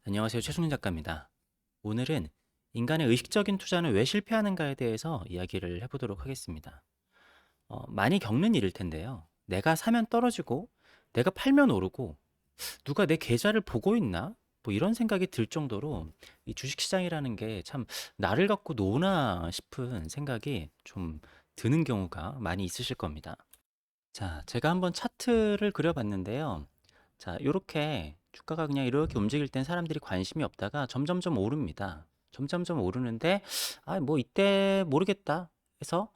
안녕하세요. 최승윤 작가입니다. 오늘은 인간의 의식적인 투자는 왜 실패하는가에 대해서 이야기를 해보도록 하겠습니다. 많이 겪는 일일 텐데요. 내가 사면 떨어지고, 내가 팔면 오르고, 누가 내 계좌를 보고 있나? 뭐 이런 생각이 들 정도로 이 주식시장이라는 게 참 나를 갖고 노나 싶은 생각이 좀 드는 경우가 많이 있으실 겁니다. 자, 제가 한번 차트를 그려봤는데요. 자, 요렇게 주가가 그냥 이렇게 움직일 땐 사람들이 관심이 없다가 점점점 오릅니다. 점점점 오르는데 뭐 이때 모르겠다 해서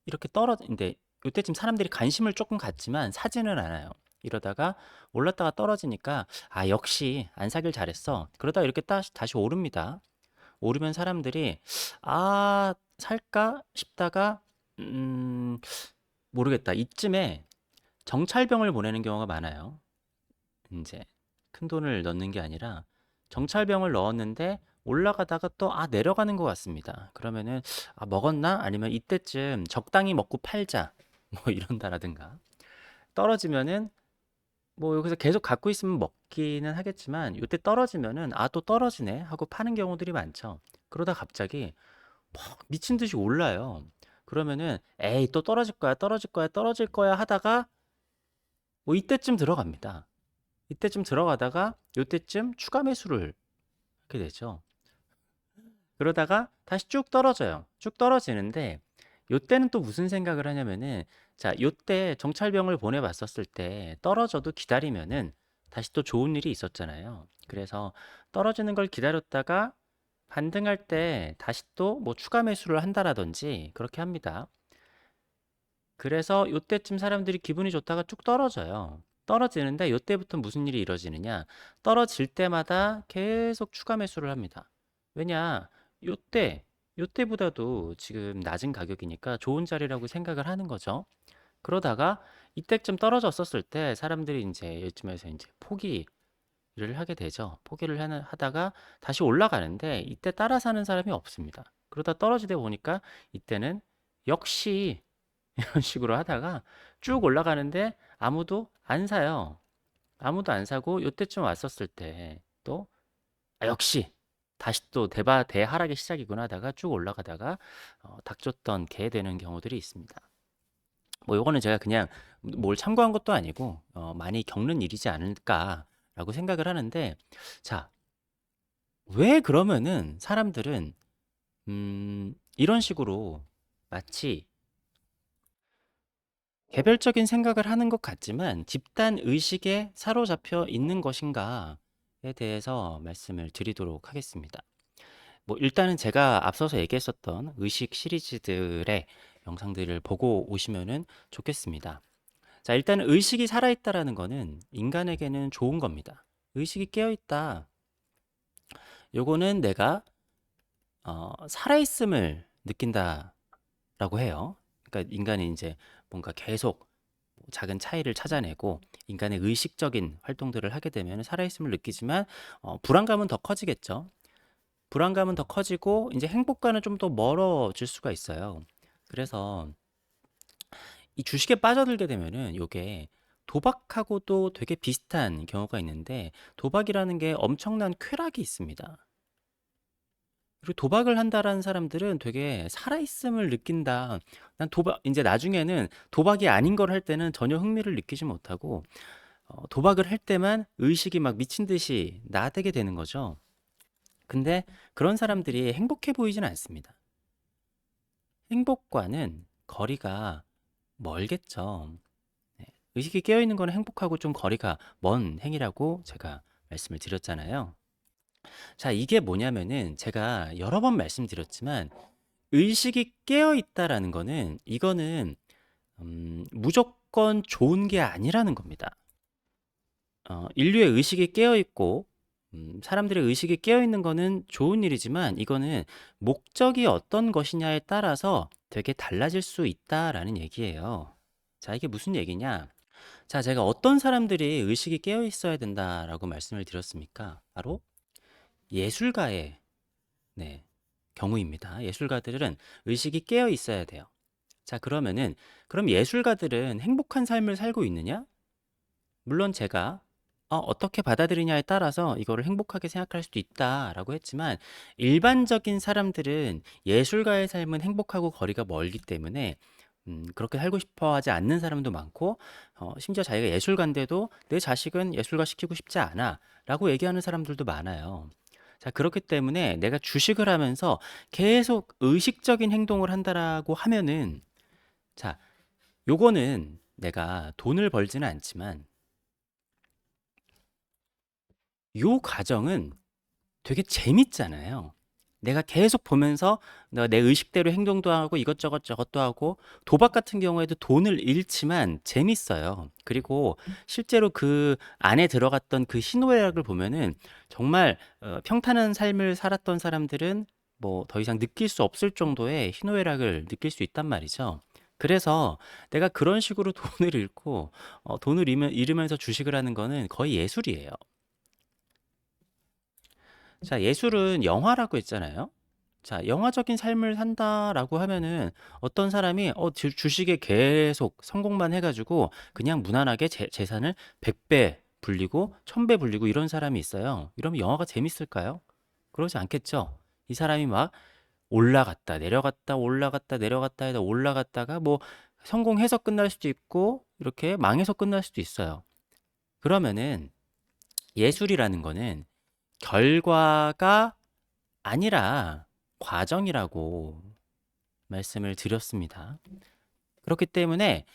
이렇게 떨어진데 이때쯤 사람들이 관심을 조금 갖지만 사지는 않아요. 이러다가 올랐다가 떨어지니까 역시 안 사길 잘했어. 그러다 이렇게 다시 오릅니다. 오르면 사람들이 살까 싶다가 음 모르겠다. 이쯤에 정찰병을 보내는 경우가 많아요. 이제 큰돈을 넣는 게 아니라 정찰병을 넣었는데 올라가다가 또 내려가는 것 같습니다. 그러면은 먹었나? 아니면 이때쯤 적당히 먹고 팔자. 뭐 이런다라든가. 떨어지면은 뭐 여기서 계속 갖고 있으면 먹기는 하겠지만 요때 떨어지면은 또 떨어지네 하고 파는 경우들이 많죠. 그러다 갑자기 막 미친 듯이 올라요. 그러면은 에이 또 떨어질 거야, 떨어질 거야, 떨어질 거야 하다가 뭐 이때쯤 들어갑니다. 이때쯤 들어가다가 요때쯤 추가 매수를 하게 되죠. 그러다가 다시 쭉 떨어져요. 쭉 떨어지는데 요때는 또 무슨 생각을 하냐면은 자, 요때 정찰병을 보내봤었을 때 떨어져도 기다리면은 다시 또 좋은 일이 있었잖아요. 그래서 떨어지는 걸 기다렸다가 반등할 때 다시 또 뭐 추가 매수를 한다라든지 그렇게 합니다. 그래서 요때쯤 사람들이 기분이 좋다가 쭉 떨어져요. 떨어지는데 요때부터 무슨 일이 이루어지느냐? 떨어질 때마다 계속 추가 매수를 합니다. 왜냐? 요때, 요때보다도 지금 낮은 가격이니까 좋은 자리라고 생각을 하는 거죠. 그러다가 이때쯤 떨어졌었을 때 사람들이 이제 요즘에서 이제 포기를 하게 되죠. 포기를 하다가 다시 올라가는데 이때 따라 사는 사람이 없습니다. 그러다 떨어지다 보니까 이때는 역시 이런 식으로 하다가 쭉 올라가는데 아무도 안 사요. 아무도 안 사고 요때쯤 왔었을 때 또 역시 다시 또 대하락의 시작이구나 하다가 쭉 올라가다가 닥쳤던 개 되는 경우들이 있습니다. 뭐 요거는 제가 그냥 뭘 참고한 것도 아니고 많이 겪는 일이지 않을까라고 생각을 하는데 자, 왜 그러면은 사람들은 이런 식으로 마치 개별적인 생각을 하는 것 같지만 집단 의식에 사로잡혀 있는 것인가에 대해서 말씀을 드리도록 하겠습니다. 뭐 일단은 제가 앞서서 얘기했었던 의식 시리즈들의 영상들을 보고 오시면은 좋겠습니다. 자, 일단은 의식이 살아있다라는 거는 인간에게는 좋은 겁니다. 의식이 깨어있다. 요거는 내가 살아있음을 느낀다라고 해요. 그러니까 인간이 이제 뭔가 계속 작은 차이를 찾아내고 인간의 의식적인 활동들을 하게 되면 살아있음을 느끼지만 불안감은 더 커지겠죠. 불안감은 더 커지고 이제 행복과는 좀 더 멀어질 수가 있어요. 그래서 이 주식에 빠져들게 되면은 요게 도박하고도 되게 비슷한 경우가 있는데 도박이라는 게 엄청난 쾌락이 있습니다. 그리고 도박을 한다라는 사람들은 되게 살아있음을 느낀다. 난 도박, 이제 나중에는 도박이 아닌 걸 할 때는 전혀 흥미를 느끼지 못하고, 도박을 할 때만 의식이 막 미친 듯이 나대게 되는 거죠. 근데 그런 사람들이 행복해 보이진 않습니다. 행복과는 거리가 멀겠죠. 네. 의식이 깨어있는 거는 행복하고 좀 거리가 먼 행위라고 제가 말씀을 드렸잖아요. 자, 이게 뭐냐면은 제가 여러 번 말씀드렸지만 의식이 깨어 있다라는 거는 이거는 무조건 좋은 게 아니라는 겁니다. 인류의 의식이 깨어 있고 사람들의 의식이 깨어 있는 거는 좋은 일이지만 이거는 목적이 어떤 것이냐에 따라서 되게 달라질 수 있다라는 얘기예요. 자, 이게 무슨 얘기냐? 자, 제가 어떤 사람들이 의식이 깨어 있어야 된다라고 말씀을 드렸습니까? 바로 예술가의 네, 경우입니다. 예술가들은 의식이 깨어 있어야 돼요. 자, 그럼 예술가들은 행복한 삶을 살고 있느냐? 물론 제가 어떻게 받아들이냐에 따라서 이거를 행복하게 생각할 수도 있다라고 했지만 일반적인 사람들은 예술가의 삶은 행복하고 거리가 멀기 때문에 그렇게 살고 싶어 하지 않는 사람도 많고 심지어 자기가 예술가인데도 내 자식은 예술가 시키고 싶지 않아라고 얘기하는 사람들도 많아요. 자, 그렇기 때문에 내가 주식을 하면서 계속 의식적인 행동을 한다라고 하면은 자, 요거는 내가 돈을 벌지는 않지만 요 과정은 되게 재밌잖아요. 내가 계속 보면서 내가 내 의식대로 행동도 하고 이것저것 저것도 하고 도박 같은 경우에도 돈을 잃지만 재밌어요. 그리고 실제로 그 안에 들어갔던 그 희노애락을 보면은 정말 평탄한 삶을 살았던 사람들은 뭐 더 이상 느낄 수 없을 정도의 희노애락을 느낄 수 있단 말이죠. 그래서 내가 그런 식으로 돈을 잃고 돈을 잃으면서 주식을 하는 거는 거의 예술이에요. 자, 예술은 영화라고 했잖아요. 자, 영화적인 삶을 산다라고 하면은 어떤 사람이 주식에 계속 성공만 해가지고 그냥 무난하게 재산을 100배 불리고 1000배 불리고 이런 사람이 있어요. 이러면 영화가 재밌을까요? 그러지 않겠죠. 이 사람이 막 올라갔다 내려갔다 올라갔다 내려갔다 해서 올라갔다가 뭐 성공해서 끝날 수도 있고 이렇게 망해서 끝날 수도 있어요. 그러면은 예술이라는 거는 결과가 아니라 과정이라고 말씀을 드렸습니다. 그렇기 때문에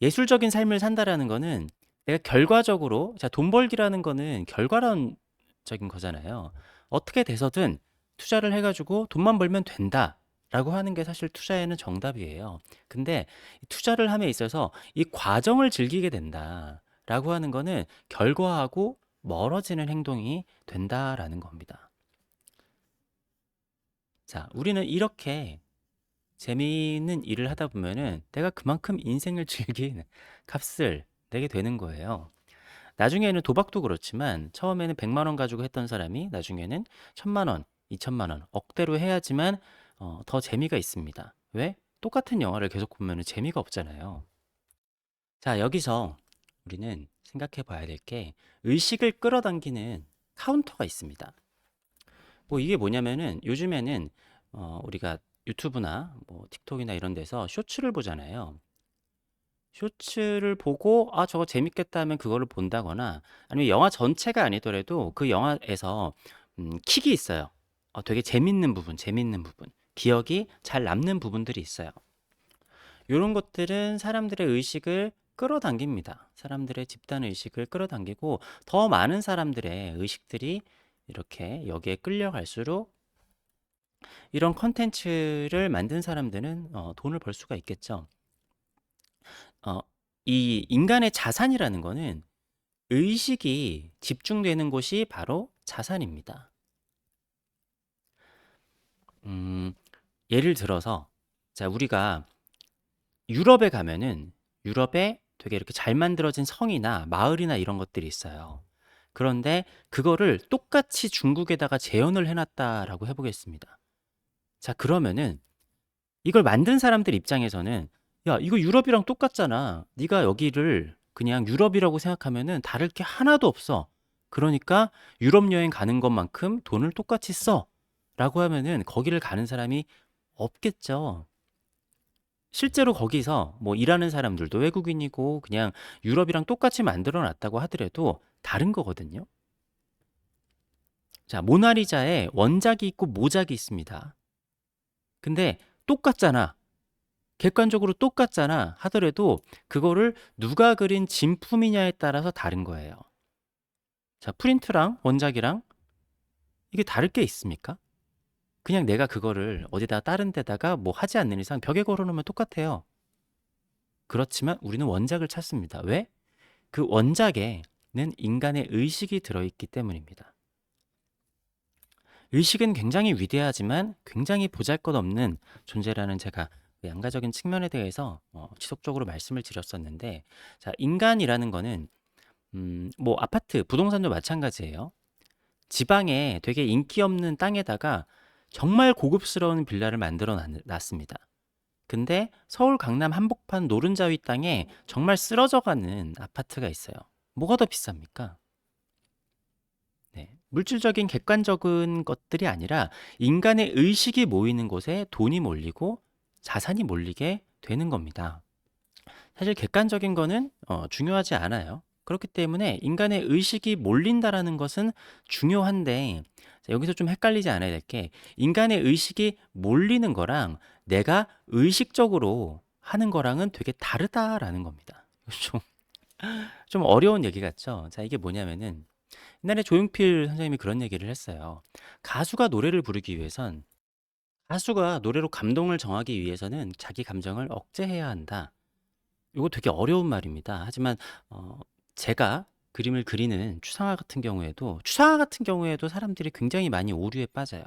예술적인 삶을 산다라는 거는 내가 결과적으로 돈 벌기라는 거는 결과론적인 거잖아요. 어떻게 돼서든 투자를 해가지고 돈만 벌면 된다라고 하는 게 사실 투자에는 정답이에요. 근데 투자를 함에 있어서 이 과정을 즐기게 된다라고 하는 거는 결과하고 멀어지는 행동이 된다라는 겁니다. 자, 우리는 이렇게 재미있는 일을 하다 보면은 내가 그만큼 인생을 즐긴 값을 내게 되는 거예요. 나중에는 도박도 그렇지만 처음에는 100만 원 가지고 했던 사람이 나중에는 1000만 원, 2000만 원, 억대로 해야지만 더 재미가 있습니다. 왜? 똑같은 영화를 계속 보면은 재미가 없잖아요. 자, 여기서 우리는 생각해 봐야 될 게 의식을 끌어당기는 카운터가 있습니다. 뭐 이게 뭐냐면은 요즘에는 우리가 유튜브나 뭐 틱톡이나 이런 데서 쇼츠를 보잖아요. 쇼츠를 보고 저거 재밌겠다 하면 그거를 본다거나 아니면 영화 전체가 아니더라도 그 영화에서 킥이 있어요. 되게 재밌는 부분, 재밌는 부분, 기억이 잘 남는 부분들이 있어요. 이런 것들은 사람들의 의식을 끌어당깁니다. 사람들의 집단 의식을 끌어당기고 더 많은 사람들의 의식들이 이렇게 여기에 끌려갈수록 이런 컨텐츠를 만든 사람들은 돈을 벌 수가 있겠죠. 어, 이 인간의 자산이라는 거는 의식이 집중되는 곳이 바로 자산입니다. 음, 예를 들어서 자, 우리가 유럽에 가면은 유럽에 되게 이렇게 잘 만들어진 성이나 마을이나 이런 것들이 있어요. 그런데 그거를 똑같이 중국에다가 재현을 해놨다라고 해보겠습니다. 자, 그러면은 이걸 만든 사람들 입장에서는 야, 이거 유럽이랑 똑같잖아. 네가 여기를 그냥 유럽이라고 생각하면은 다를 게 하나도 없어. 그러니까 유럽 여행 가는 것만큼 돈을 똑같이 써. 라고 하면은 거기를 가는 사람이 없겠죠. 실제로 거기서 뭐 일하는 사람들도 외국인이고 그냥 유럽이랑 똑같이 만들어 놨다고 하더라도 다른 거거든요. 자, 모나리자에 원작이 있고 모작이 있습니다. 근데 똑같잖아. 객관적으로 똑같잖아 하더라도 그거를 누가 그린 진품이냐에 따라서 다른 거예요. 자, 프린트랑 원작이랑 이게 다를 게 있습니까? 그냥 내가 그거를 어디다 다른 데다가 뭐 하지 않는 이상 벽에 걸어놓으면 똑같아요. 그렇지만 우리는 원작을 찾습니다. 왜? 그 원작에는 인간의 의식이 들어있기 때문입니다. 의식은 굉장히 위대하지만 굉장히 보잘것없는 존재라는 제가 그 양가적인 측면에 대해서 지속적으로 말씀을 드렸었는데, 자, 인간이라는 거는 뭐 아파트, 부동산도 마찬가지예요. 지방에 되게 인기 없는 땅에다가 정말 고급스러운 빌라를 만들어 놨습니다. 근데 서울 강남 한복판 노른자위 땅에 정말 쓰러져 가는 아파트가 있어요. 뭐가 더 비쌉니까? 물질적인 객관적인 것들이 아니라 인간의 의식이 모이는 곳에 돈이 몰리고 자산이 몰리게 되는 겁니다. 사실 객관적인 거는 중요하지 않아요. 그렇기 때문에 인간의 의식이 몰린다라는 것은 중요한데, 자, 여기서 좀 헷갈리지 않아야 될 게, 인간의 의식이 몰리는 거랑 내가 의식적으로 하는 거랑은 되게 다르다라는 겁니다. 좀, 좀 어려운 얘기 같죠? 자, 이게 뭐냐면은 옛날에 조용필 선생님이 그런 얘기를 했어요. 가수가 노래를 부르기 위해선, 가수가 노래로 감동을 정하기 위해서는 자기 감정을 억제해야 한다. 이거 되게 어려운 말입니다. 하지만 어, 제가 그림을 그리는 추상화 같은 경우에도 사람들이 굉장히 많이 오류에 빠져요.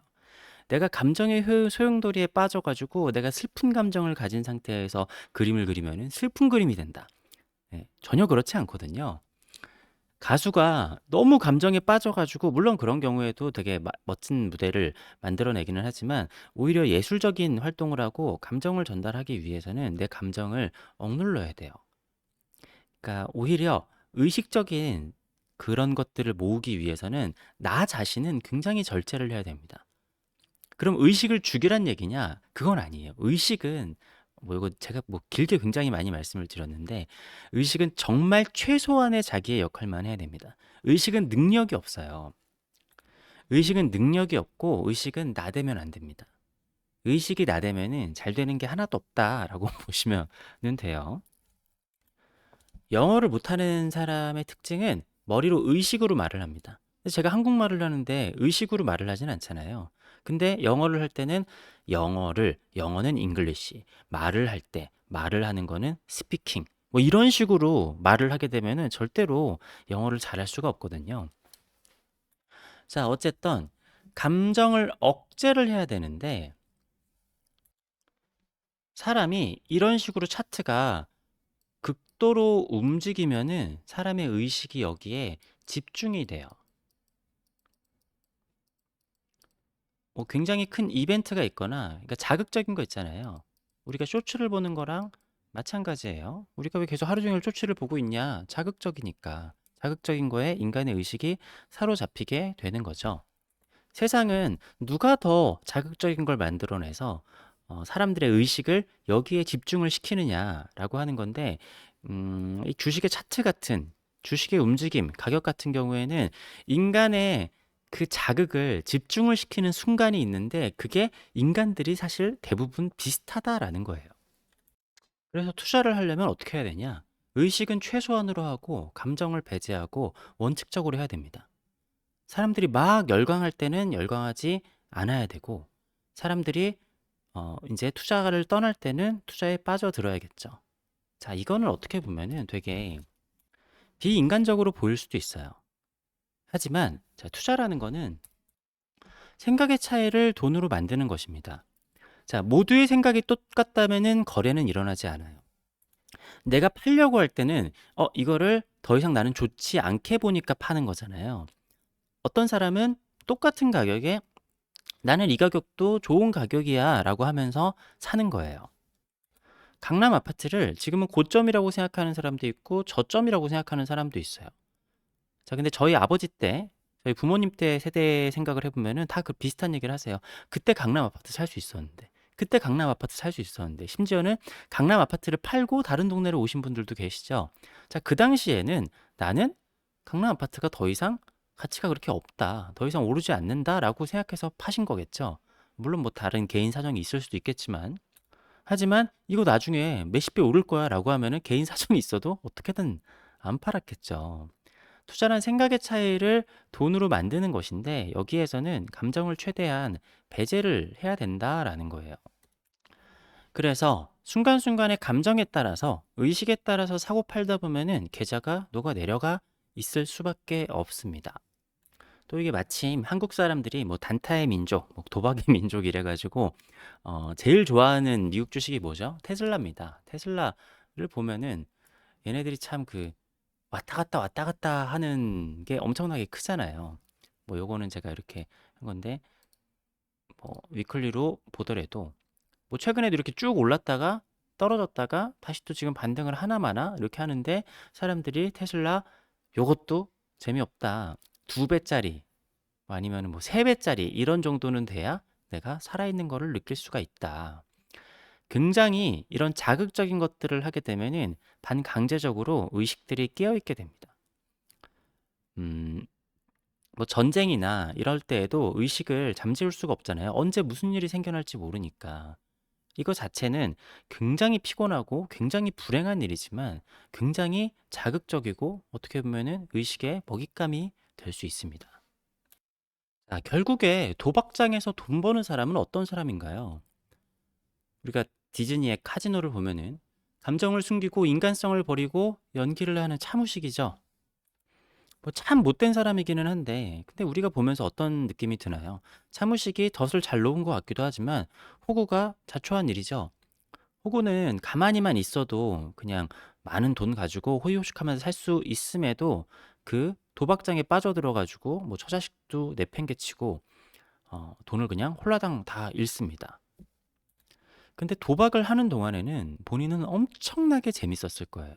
내가 감정의 소용돌이에 빠져가지고 내가 슬픈 감정을 가진 상태에서 그림을 그리면은 슬픈 그림이 된다. 예, 전혀 그렇지 않거든요. 가수가 너무 감정에 빠져가지고, 물론 그런 경우에도 되게 멋진 무대를 만들어내기는 하지만, 오히려 예술적인 활동을 하고 감정을 전달하기 위해서는 내 감정을 억눌러야 돼요. 그러니까 오히려 의식적인 그런 것들을 모으기 위해서는 나 자신은 굉장히 절제를 해야 됩니다. 그럼 의식을 죽이란 얘기냐? 그건 아니에요. 의식은 뭐 이거 제가 뭐 길게 굉장히 많이 말씀을 드렸는데, 의식은 정말 최소한의 자기의 역할만 해야 됩니다. 의식은 능력이 없어요. 의식은 능력이 없고 의식은 나대면 안 됩니다. 의식이 나대면은 잘 되는 게 하나도 없다라고 보시면 돼요. 영어를 못하는 사람의 특징은 머리로 의식으로 말을 합니다. 제가 한국말을 하는데 의식으로 말을 하진 않잖아요. 근데 영어를 할 때는 영어는 잉글리시, 말을 할 때, 말을 하는 거는 스피킹, 뭐 이런 식으로 말을 하게 되면은 절대로 영어를 잘할 수가 없거든요. 자, 어쨌든 감정을 억제를 해야 되는데, 사람이 이런 식으로 차트가 극도로 움직이면은 사람의 의식이 여기에 집중이 돼요. 뭐 굉장히 큰 이벤트가 있거나, 그러니까 자극적인 거 있잖아요. 우리가 쇼츠를 보는 거랑 마찬가지예요. 우리가 왜 계속 하루 종일 쇼츠를 보고 있냐? 자극적이니까. 자극적인 거에 인간의 의식이 사로잡히게 되는 거죠. 세상은 누가 더 자극적인 걸 만들어내서 사람들의 의식을 여기에 집중을 시키느냐라고 하는 건데, 이 주식의 차트 같은, 주식의 움직임, 가격 같은 경우에는 인간의 그 자극을 집중을 시키는 순간이 있는데, 그게 인간들이 사실 대부분 비슷하다라는 거예요. 그래서 투자를 하려면 어떻게 해야 되냐? 의식은 최소한으로 하고 감정을 배제하고 원칙적으로 해야 됩니다. 사람들이 막 열광할 때는 열광하지 않아야 되고, 사람들이 이제 투자를 떠날 때는 투자에 빠져들어야겠죠. 자, 이거는 어떻게 보면은 되게 비인간적으로 보일 수도 있어요. 하지만 자, 투자라는 거는 생각의 차이를 돈으로 만드는 것입니다. 자, 모두의 생각이 똑같다면은 거래는 일어나지 않아요. 내가 팔려고 할 때는 이거를 더 이상 나는 좋지 않게 보니까 파는 거잖아요. 어떤 사람은 똑같은 가격에 나는 이 가격도 좋은 가격이야 라고 하면서 사는 거예요. 강남 아파트를 지금은 고점이라고 생각하는 사람도 있고 저점이라고 생각하는 사람도 있어요. 자, 근데 저희 아버지 때, 저희 부모님 때 세대 생각을 해보면은 다 그 비슷한 얘기를 하세요. 그때 강남 아파트 살 수 있었는데, 그때 강남 아파트 살 수 있었는데, 심지어는 강남 아파트를 팔고 다른 동네로 오신 분들도 계시죠. 자, 그 당시에는 나는 강남 아파트가 더 이상 가치가 그렇게 없다, 더 이상 오르지 않는다라고 생각해서 파신 거겠죠. 물론 뭐 다른 개인 사정이 있을 수도 있겠지만, 하지만 이거 나중에 몇십 배 오를 거야 라고 하면은 개인 사정이 있어도 어떻게든 안 팔았겠죠. 투자란 생각의 차이를 돈으로 만드는 것인데, 여기에서는 감정을 최대한 배제를 해야 된다라는 거예요. 그래서 순간순간의 감정에 따라서, 의식에 따라서 사고 팔다 보면은 계좌가 녹아 내려가 있을 수밖에 없습니다. 또 이게 마침 한국 사람들이 뭐 단타의 민족, 뭐 도박의 민족 이래가지고 제일 좋아하는 미국 주식이 뭐죠? 테슬라입니다. 테슬라를 보면은 얘네들이 참 그 왔다 갔다 하는 게 엄청나게 크잖아요. 뭐 요거는 제가 이렇게 한 건데, 뭐 위클리로 보더라도 뭐 최근에도 이렇게 쭉 올랐다가 떨어졌다가 다시 또 지금 반등을 하나마나 이렇게 하는데, 사람들이 테슬라 요것도 재미없다, 2배짜리 뭐 아니면은 뭐 3배짜리 이런 정도는 돼야 내가 살아있는 거를 느낄 수가 있다. 굉장히 이런 자극적인 것들을 하게 되면은 반강제적으로 의식들이 깨어 있게 됩니다. 음, 뭐 전쟁이나 이럴 때에도 의식을 잠재울 수가 없잖아요. 언제 무슨 일이 생겨날지 모르니까. 이거 자체는 굉장히 피곤하고 굉장히 불행한 일이지만 굉장히 자극적이고 어떻게 보면은 의식의 먹잇감이 될 수 있습니다. 자, 결국에 도박장에서 돈 버는 사람은 어떤 사람인가요? 우리가 디즈니의 카지노를 보면은 감정을 숨기고 인간성을 버리고 연기를 하는 차무식이죠. 뭐 참 못된 사람이기는 한데 근데 우리가 보면서 어떤 느낌이 드나요? 차무식이 덫을 잘 놓은 것 같기도 하지만 호구가 자초한 일이죠. 호구는 가만히만 있어도 그냥 많은 돈 가지고 호의호식하면서 살 수 있음에도 그 도박장에 빠져들어 가지고 뭐 처자식도 내팽개치고 돈을 그냥 홀라당 다 잃습니다. 근데 도박을 하는 동안에는 본인은 엄청나게 재밌었을 거예요.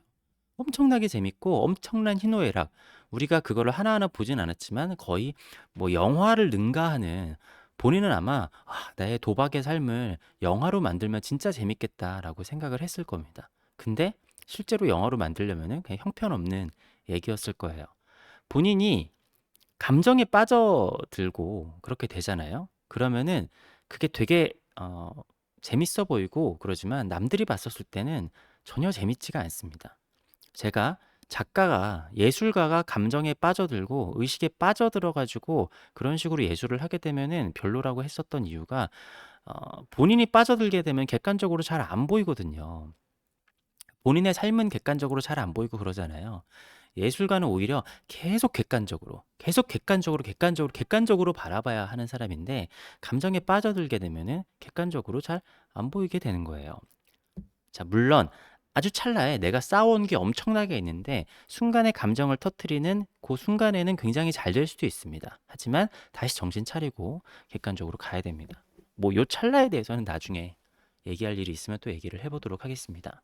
엄청나게 재밌고 엄청난 희노애락. 우리가 그거를 하나하나 보진 않았지만 거의 뭐 영화를 능가하는 본인은 아마 나의 도박의 삶을 영화로 만들면 진짜 재밌겠다라고 생각을 했을 겁니다. 근데 실제로 영화로 만들려면은 그냥 형편없는 얘기였을 거예요. 본인이 감정에 빠져들고 그렇게 되잖아요. 그러면은 그게 되게 재밌어 보이고 그러지만 남들이 봤었을 때는 전혀 재밌지가 않습니다. 제가 작가가 예술가가 감정에 빠져들고 의식에 빠져들어 가지고 그런 식으로 예술을 하게 되면은 별로라고 했었던 이유가 본인이 빠져들게 되면 객관적으로 잘 안 보이거든요. 본인의 삶은 객관적으로 잘 안 보이고 그러잖아요. 예술가는 오히려 계속 객관적으로, 계속 객관적으로, 객관적으로, 객관적으로 바라봐야 하는 사람인데 감정에 빠져들게 되면은 객관적으로 잘 안 보이게 되는 거예요. 자, 물론 아주 찰나에 내가 쌓아온 게 엄청나게 있는데 순간에 감정을 터트리는 그 순간에는 굉장히 잘 될 수도 있습니다. 하지만 다시 정신 차리고 객관적으로 가야 됩니다. 뭐 요 찰나에 대해서는 나중에 얘기할 일이 있으면 또 얘기를 해보도록 하겠습니다.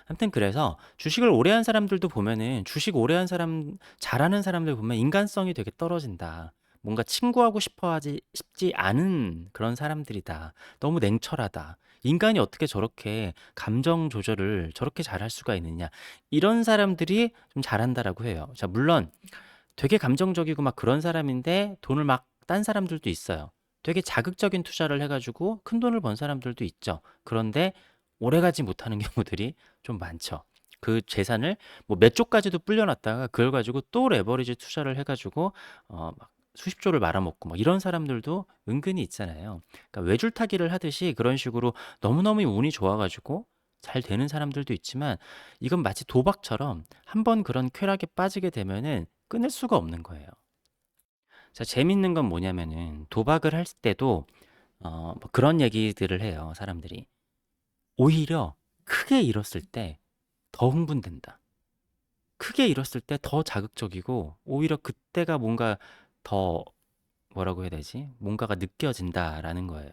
아무튼 그래서 주식을 오래 한 사람들도 보면은 주식 오래 한 사람, 잘하는 사람들 보면 인간성이 되게 떨어진다. 뭔가 친구하고 싶지 않은 그런 사람들이다. 너무 냉철하다. 인간이 어떻게 저렇게 감정 조절을 저렇게 잘할 수가 있느냐. 이런 사람들이 좀 잘한다라고 해요. 자, 물론 되게 감정적이고 막 그런 사람인데 돈을 막 딴 사람들도 있어요. 되게 자극적인 투자를 해가지고 큰 돈을 번 사람들도 있죠. 그런데 오래가지 못하는 경우들이 좀 많죠. 그 재산을 뭐 몇 조까지도 불려놨다가 그걸 가지고 또 레버리지 투자를 해가지고 막 수십 조를 말아먹고 막 이런 사람들도 은근히 있잖아요. 그러니까 외줄타기를 하듯이 그런 식으로 너무너무 운이 좋아가지고 잘 되는 사람들도 있지만 이건 마치 도박처럼 한번 그런 쾌락에 빠지게 되면은 끊을 수가 없는 거예요. 자, 재밌는 건 뭐냐면은 도박을 할 때도 뭐 그런 얘기들을 해요, 사람들이. 오히려 크게 잃었을 때 더 흥분된다. 크게 잃었을 때 더 자극적이고 오히려 그때가 뭔가 더 뭐라고 해야 되지? 뭔가가 느껴진다라는 거예요.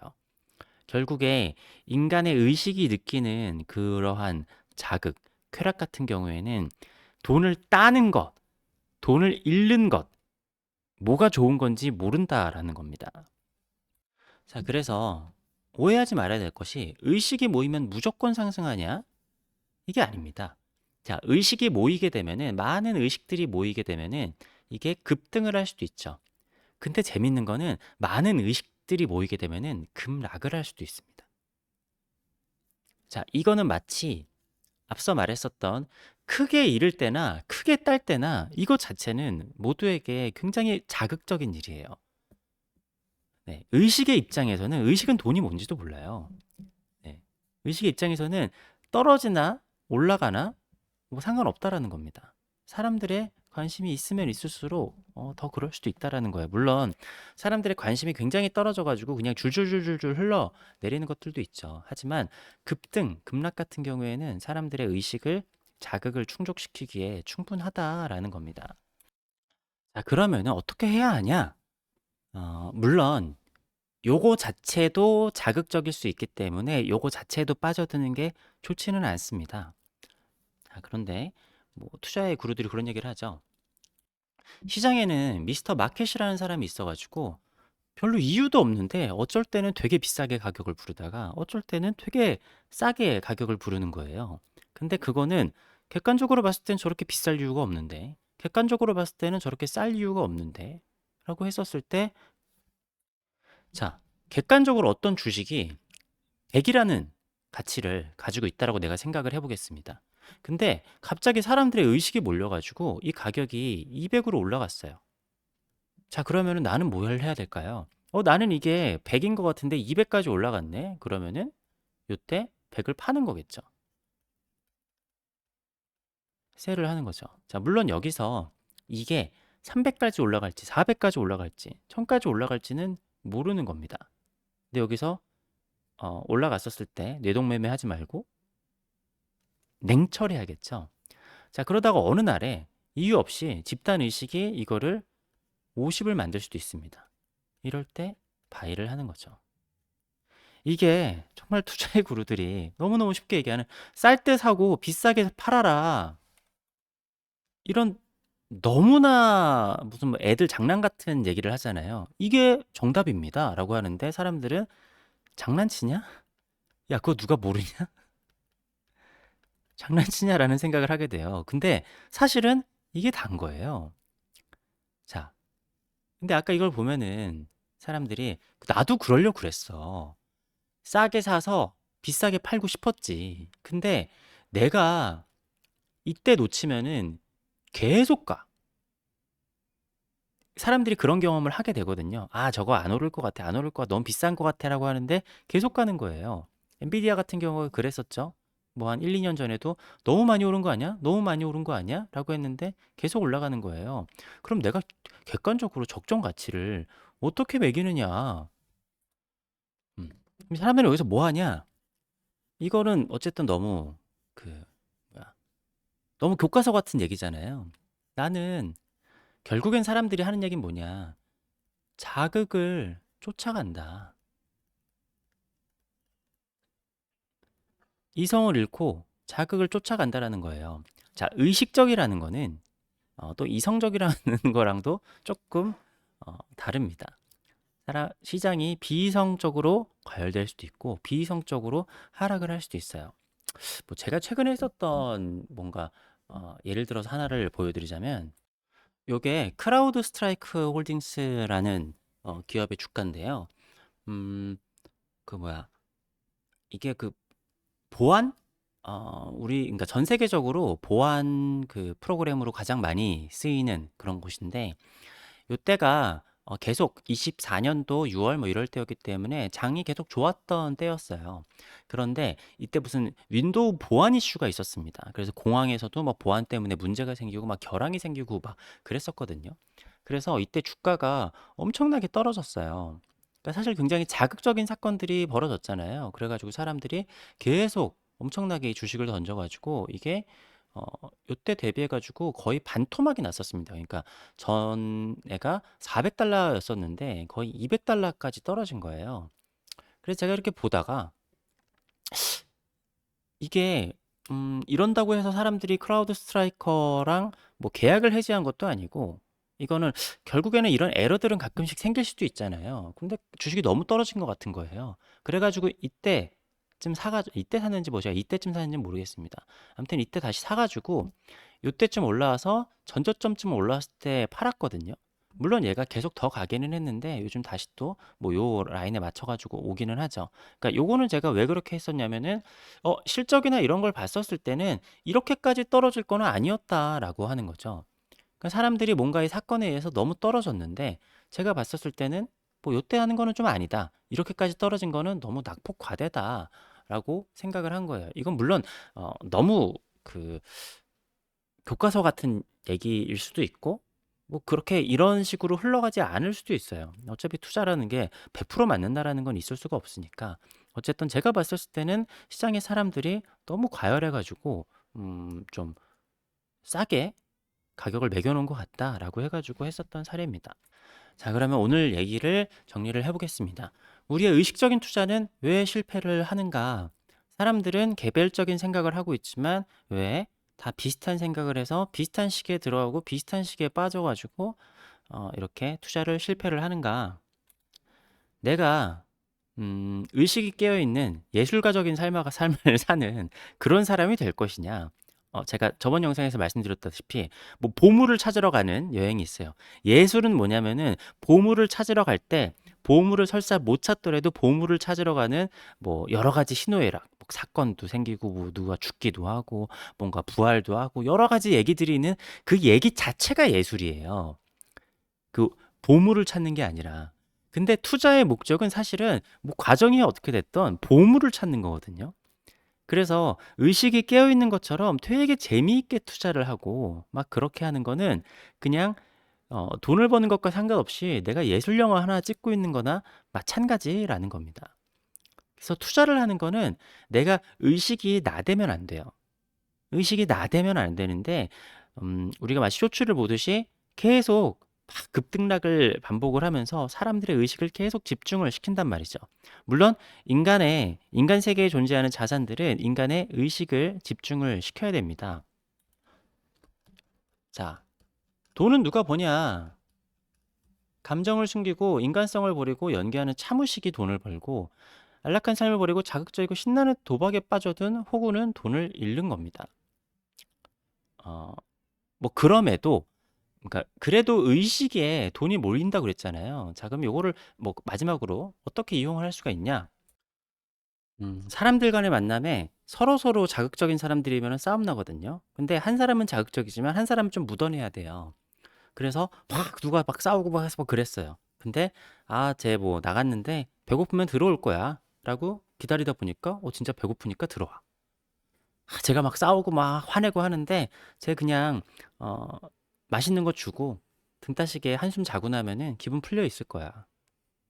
결국에 인간의 의식이 느끼는 그러한 자극, 쾌락 같은 경우에는 돈을 따는 것, 돈을 잃는 것, 뭐가 좋은 건지 모른다라는 겁니다. 자, 그래서 오해하지 말아야 될 것이 의식이 모이면 무조건 상승하냐? 이게 아닙니다. 자, 의식이 모이게 되면은 많은 의식들이 모이게 되면은 이게 급등을 할 수도 있죠. 근데 재밌는 거는 많은 의식들이 모이게 되면은 급락을 할 수도 있습니다. 자, 이거는 마치 앞서 말했었던 크게 잃을 때나 크게 딸 때나 이거 자체는 모두에게 굉장히 자극적인 일이에요. 네, 의식의 입장에서는 의식은 돈이 뭔지도 몰라요. 네, 의식의 입장에서는 떨어지나 올라가나 뭐 상관없다라는 겁니다. 사람들의 관심이 있으면 있을수록 더 그럴 수도 있다라는 거예요. 물론 사람들의 관심이 굉장히 떨어져가지고 그냥 줄줄줄줄줄 흘러 내리는 것들도 있죠. 하지만 급등, 급락 같은 경우에는 사람들의 의식을 자극을 충족시키기에 충분하다라는 겁니다. 자, 그러면은 어떻게 해야 하냐? 물론 요거 자체도 자극적일 수 있기 때문에 요거 자체도 빠져드는 게 좋지는 않습니다. 자, 그런데 뭐 투자의 구루들이 그런 얘기를 하죠. 시장에는 미스터 마켓이라는 사람이 있어 가지고 별로 이유도 없는데 어쩔 때는 되게 비싸게 가격을 부르다가 어쩔 때는 되게 싸게 가격을 부르는 거예요. 근데 그거는 객관적으로 봤을 땐 저렇게 비쌀 이유가 없는데, 객관적으로 봤을 때는 저렇게 쌀 이유가 없는데, 라고 했었을 때, 자, 객관적으로 어떤 주식이 100이라는 가치를 가지고 있다라고 내가 생각을 해보겠습니다. 근데 갑자기 사람들의 의식이 몰려가지고 이 가격이 200으로 올라갔어요. 자, 그러면은 나는 뭘 해야 될까요? 나는 이게 100인 것 같은데 200까지 올라갔네? 그러면은 요때 100을 파는 거겠죠. 세를 하는 거죠. 자, 물론 여기서 이게 300까지 올라갈지, 400까지 올라갈지, 1000까지 올라갈지는 모르는 겁니다. 근데 여기서 올라갔었을 때 뇌동매매 하지 말고 냉철해야겠죠. 자, 그러다가 어느 날에 이유 없이 집단 의식이 이거를 50을 만들 수도 있습니다. 이럴 때 바이를 하는 거죠. 이게 정말 투자의 구루들이 너무너무 쉽게 얘기하는 쌀 때 사고 비싸게 팔아라. 이런 너무나 무슨 뭐 애들 장난 같은 얘기를 하잖아요. 이게 정답입니다. 라고 하는데 사람들은 장난치냐? 야, 그거 누가 모르냐? 장난치냐라는 생각을 하게 돼요. 근데 사실은 이게 단 거예요. 자, 근데 아까 이걸 보면은 사람들이 나도 그러려고 그랬어. 싸게 사서 비싸게 팔고 싶었지. 근데 내가 이때 놓치면은 계속 가. 사람들이 그런 경험을 하게 되거든요. 아, 저거 안 오를 것 같아, 안 오를 것 같아, 너무 비싼 것 같아 라고 하는데 계속 가는 거예요. 엔비디아 같은 경우가 그랬었죠. 뭐 한 1, 2년 전에도 너무 많이 오른 거 아니야? 너무 많이 오른 거 아니야? 라고 했는데 계속 올라가는 거예요. 그럼 내가 객관적으로 적정 가치를 어떻게 매기느냐? 음. 그럼 사람들은 여기서 뭐 하냐? 이거는 어쨌든 너무 그 뭐야? 너무 교과서 같은 얘기잖아요. 나는 결국엔 사람들이 하는 얘기는 뭐냐? 자극을 쫓아간다. 이성을 잃고 자극을 쫓아간다라는 거예요. 자, 의식적이라는 거는 또 이성적이라는 거랑도 조금 다릅니다. 시장이 비이성적으로 과열될 수도 있고 비이성적으로 하락을 할 수도 있어요. 뭐 제가 최근에 했었던 뭔가 예를 들어서 하나를 보여드리자면 요게 크라우드 스트라이크 홀딩스라는 기업의 주가인데요. 음, 그 뭐야 이게 그 보안 우리 그러니까 전 세계적으로 보안 그 프로그램으로 가장 많이 쓰이는 그런 곳인데 요때가 계속 24년도 6월 뭐 이럴 때였기 때문에 장이 계속 좋았던 때였어요. 그런데 이때 무슨 윈도우 보안 이슈가 있었습니다. 그래서 공항에서도 뭐 보안 때문에 문제가 생기고 막 결항이 생기고 막 그랬었거든요. 그래서 이때 주가가 엄청나게 떨어졌어요. 그러니까 사실 굉장히 자극적인 사건들이 벌어졌잖아요. 그래가지고 사람들이 계속 엄청나게 이 주식을 던져가지고 이게 요때 대비해가지고 거의 반토막이 났었습니다. 그러니까 전에가 400달러였었는데 거의 200달러까지 떨어진 거예요. 그래서 제가 이렇게 보다가 이게 이런다고 해서 사람들이 크라우드 스트라이커랑 뭐 계약을 해지한 것도 아니고 이거는 결국에는 이런 에러들은 가끔씩 생길 수도 있잖아요. 근데 주식이 너무 떨어진 것 같은 거예요. 그래가지고 이때쯤 이때 샀는지 뭐 제가 이때쯤 샀는지 모르겠습니다. 아무튼 이때 다시 사가지고 요때쯤 올라와서 전저점쯤 올라왔을 때 팔았거든요. 물론 얘가 계속 더 가기는 했는데 요즘 다시 또 뭐 요 라인에 맞춰가지고 오기는 하죠. 그러니까 요거는 제가 왜 그렇게 했었냐면은 실적이나 이런 걸 봤었을 때는 이렇게까지 떨어질 거는 아니었다라고 하는 거죠. 그러니까 사람들이 뭔가 이 사건에 의해서 너무 떨어졌는데 제가 봤었을 때는 뭐 요때 하는 거는 좀 아니다. 이렇게까지 떨어진 거는 너무 낙폭 과대다라고 생각을 한 거예요. 이건 물론 너무 그 교과서 같은 얘기일 수도 있고 뭐 그렇게 이런 식으로 흘러가지 않을 수도 있어요. 어차피 투자라는 게 100% 맞는다라는 건 있을 수가 없으니까. 어쨌든 제가 봤었을 때는 시장의 사람들이 너무 과열해 가지고 좀 싸게 가격을 매겨 놓은 것 같다라고 해 가지고 했었던 사례입니다. 자, 그러면 오늘 얘기를 정리를 해 보겠습니다. 우리의 의식적인 투자는 왜 실패를 하는가? 사람들은 개별적인 생각을 하고 있지만 왜 다 비슷한 생각을 해서 비슷한 시기에 들어가고 비슷한 시기에 빠져가지고 이렇게 투자를 실패를 하는가? 내가 의식이 깨어있는 예술가적인 삶을 사는 그런 사람이 될 것이냐? 제가 저번 영상에서 말씀드렸다시피 뭐 보물을 찾으러 가는 여행이 있어요. 예술은 뭐냐면은 보물을 찾으러 갈 때 보물을 설사 못 찾더라도 보물을 찾으러 가는 뭐 여러 가지 희노애락, 뭐 사건도 생기고 뭐 누가 죽기도 하고 뭔가 부활도 하고 여러 가지 얘기들이 있는 그 얘기 자체가 예술이에요. 그 보물을 찾는 게 아니라. 근데 투자의 목적은 사실은 뭐 과정이 어떻게 됐던 보물을 찾는 거거든요. 그래서 의식이 깨어 있는 것처럼 되게 재미있게 투자를 하고 막 그렇게 하는 거는 그냥 돈을 버는 것과 상관없이 내가 예술 영화 하나 찍고 있는 거나 마찬가지라는 겁니다. 그래서 투자를 하는 거는 내가 의식이 나대면 안 돼요. 의식이 나대면 안 되는데 우리가 마치 쇼츠를 보듯이 계속 막 급등락을 반복을 하면서 사람들의 의식을 계속 집중을 시킨단 말이죠. 물론 인간 세계에 존재하는 자산들은 인간의 의식을 집중을 시켜야 됩니다. 자, 돈은 누가 버냐? 감정을 숨기고 인간성을 버리고 연기하는 차무식이 돈을 벌고 안락한 삶을 버리고 자극적이고 신나는 도박에 빠져든 호구는 돈을 잃는 겁니다. 어, 뭐 그럼에도 그러니까 그래도 의식에 돈이 몰린다 그랬잖아요. 자, 그럼 요거를 뭐 마지막으로 어떻게 이용을 할 수가 있냐? 사람들 간의 만남에 서로서로 자극적인 사람들이면 싸움 나거든요. 근데 한 사람은 자극적이지만 한 사람은 좀 묻어내야 돼요. 그래서 막 누가 막 싸우고 막 해서 막 그랬어요. 근데 쟤 뭐 나갔는데 배고프면 들어올 거야. 라고 기다리다 보니까 진짜 배고프니까 들어와. 제가 막 싸우고 막 화내고 하는데 쟤 그냥 어, 맛있는 거 주고 등 따시게 한숨 자고 나면은 기분 풀려 있을 거야.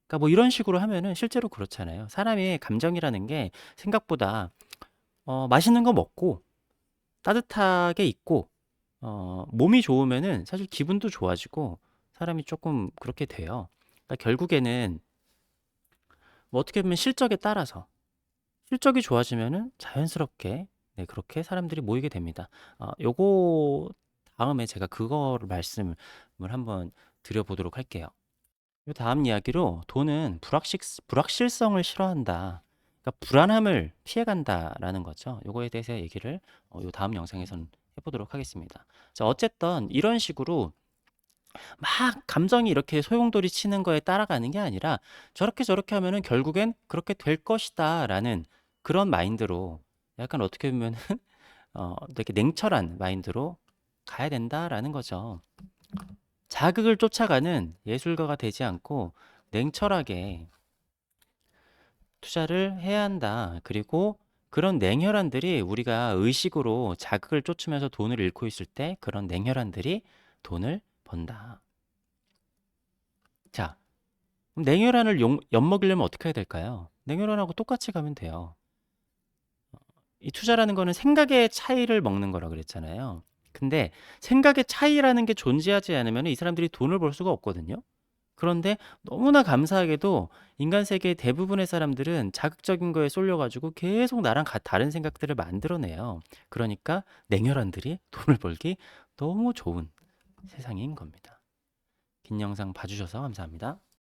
그러니까 뭐 이런 식으로 하면은 실제로 그렇잖아요. 사람의 감정이라는 게 생각보다 맛있는 거 먹고 따뜻하게 있고 몸이 좋으면은 사실 기분도 좋아지고 사람이 조금 그렇게 돼요. 그러니까 결국에는 뭐 어떻게 보면 실적에 따라서 실적이 좋아지면은 자연스럽게 네, 그렇게 사람들이 모이게 됩니다. 요거 다음에 제가 그거를 말씀을 한번 드려보도록 할게요. 요 다음 이야기로 돈은 불확실성을 싫어한다. 그러니까 불안함을 피해간다라는 거죠. 요거에 대해서 얘기를 요 다음 영상에서는 해보도록 하겠습니다. 자, 어쨌든 이런 식으로 막 감정이 이렇게 소용돌이 치는 거에 따라가는 게 아니라 저렇게 저렇게 하면은 결국엔 그렇게 될 것이다라는 그런 마인드로 약간 어떻게 보면 되게 냉철한 마인드로 가야 된다라는 거죠. 자극을 쫓아가는 예술가가 되지 않고 냉철하게 투자를 해야 한다. 그리고 그런 냉혈한들이 우리가 의식으로 자극을 쫓으면서 돈을 잃고 있을 때 그런 냉혈한들이 돈을 번다. 자, 그럼 냉혈한을 엿먹이려면 어떻게 해야 될까요? 냉혈한하고 똑같이 가면 돼요. 이 투자라는 거는 생각의 차이를 먹는 거라 그랬잖아요. 근데 생각의 차이라는 게 존재하지 않으면 이 사람들이 돈을 벌 수가 없거든요. 그런데 너무나 감사하게도 인간 세계의 대부분의 사람들은 자극적인 거에 쏠려가지고 계속 나랑 다른 생각들을 만들어내요. 그러니까 냉혈한들이 돈을 벌기 너무 좋은 세상인 겁니다. 긴 영상 봐주셔서 감사합니다.